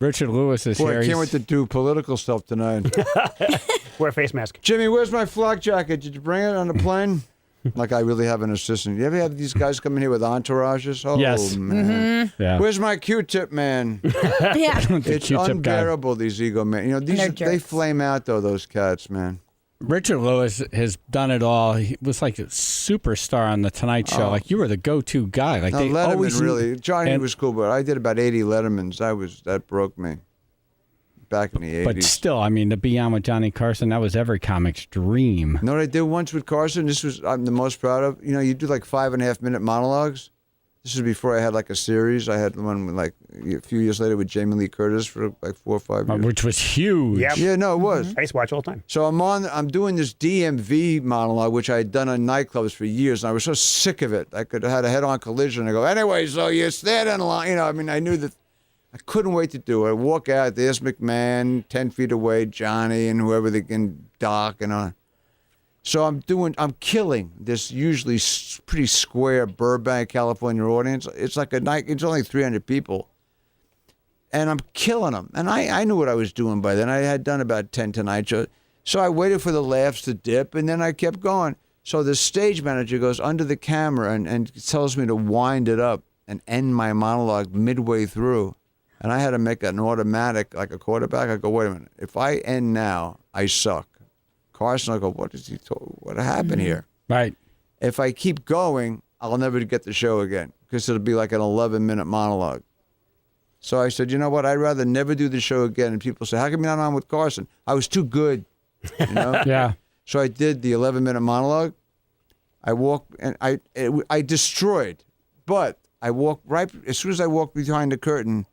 Richard Lewis is Boy, here. I can't wait to do political stuff tonight. Wear a face mask. Jimmy, where's my flak jacket? Did you bring it on the plane? Like I really have an assistant. You ever have these guys come in here with entourages? Oh, Yes. man. Mm-hmm. Yeah. Where's my Q-tip man? Yeah. It's unbearable, these ego men. You know, they flame out, though, those cats, man. Richard Lewis has done it all. He was like a superstar on the Tonight Show. Like you were the go-to guy. Like No, they Letterman always really. Johnny was cool, but I did about 80 Lettermans. That broke me back in the 80s. But still, I mean, to be on with Johnny Carson, that was every comic's dream. You know what I did once with Carson? This was I'm the most proud of. You know, you do like 5.5-minute monologues. This is before I had like a series. I had one with, like a few years later with Jamie Lee Curtis for like 4 or 5 years. Which was huge. Yep. Yeah, no, it was. I used to watch all the time. So I'm doing this DMV monologue, which I had done on nightclubs for years, and I was so sick of it. I could have had a head-on collision. I go, anyway, so you stand in line. You know, I mean, I knew that I couldn't wait to do it. I walk out, there's McMahon, 10 feet away, Johnny, and whoever they can, Doc, and on. So I'm killing this usually pretty square Burbank, California audience. It's like a night, it's only 300 people. And I'm killing them. And I knew what I was doing by then. I had done about 10 Tonight Shows. So I waited for the laughs to dip, and then I kept going. So the stage manager goes under the camera and tells me to wind it up and end my monologue midway through. And I had to make an automatic, like a quarterback. I go, wait a minute. If I end now, I suck. Carson, I go, what happened here? Right. If I keep going, I'll never get the show again because it'll be like an 11-minute monologue. So I said, you know what? I'd rather never do the show again. And people say, how come you're not on with Carson? I was too good, you know? Yeah. So I did the 11-minute monologue. I walked, and I destroyed. But I walked right, as soon as I walked behind the curtain,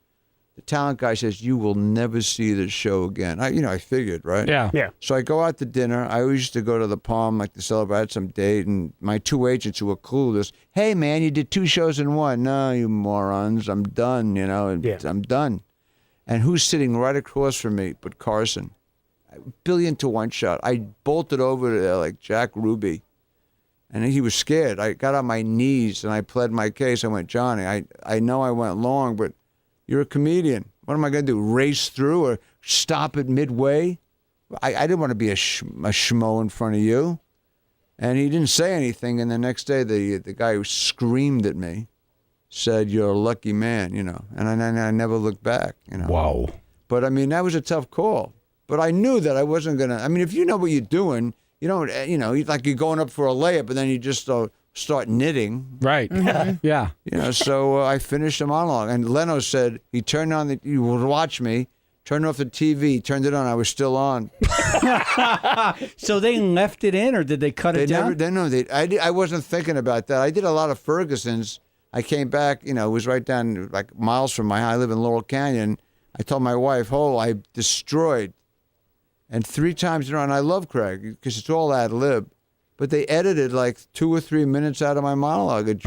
the talent guy says, you will never see this show again. I figured, right? Yeah. Yeah. So I go out to dinner. I always used to go to the Palm, like to celebrate some date, and my 2 agents who were clueless, hey, man, you did 2 shows in one. No, you morons. I'm done, you know. I'm done. And who's sitting right across from me but Carson? 1,000,000,000 shot. I bolted over there like Jack Ruby. And he was scared. I got on my knees, and I pled my case. I went, Johnny, I know I went long, but you're a comedian. What am I going to do, race through or stop it midway? I didn't want to be a schmo in front of you. And he didn't say anything. And the next day, the guy who screamed at me said, you're a lucky man, you know. And I never looked back, you know. Wow. But, I mean, that was a tough call. But I knew that I wasn't going to. I mean, if you know what you're doing, you don't, you know, like you're going up for a layup and then you just start knitting. Right. Yeah. You know, so I finished the monologue. And Leno said, he turned on you would watch me, turned off the TV, turned it on. I was still on. So they left it in, or did they cut it down? I wasn't thinking about that. I did a lot of Ferguson's. I came back, you know, it was right down like miles from my house. I live in Laurel Canyon. I told my wife, I destroyed. And 3 times in a row, and I love Craig because it's all ad lib, but they edited like 2 or 3 minutes out of my monologue. It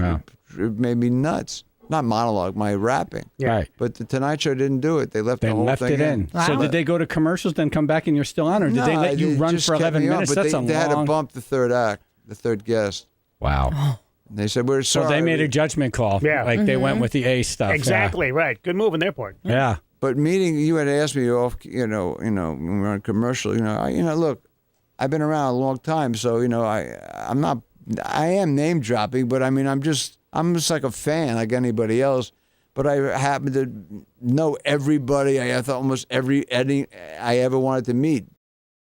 made me nuts. Not monologue, my rapping. Yeah. Right. But the Tonight Show didn't do it. They left the whole thing in. Wow. So did they go to commercials, then come back and you're still on, or did they let you run just for kept 11 me on, minutes? but That's they had to bump the third act, the third guest. Wow. And they said, we're sorry. So they made a judgment call. Yeah. Like they went with the A stuff. Exactly, right. Good move on their part. Yeah. But meeting, you had asked me off, you know, when we were on commercial, look, I've been around a long time, so, I am name dropping, but I mean, I'm just like a fan like anybody else. But I happen to know everybody. I thought almost every Eddie I ever wanted to meet.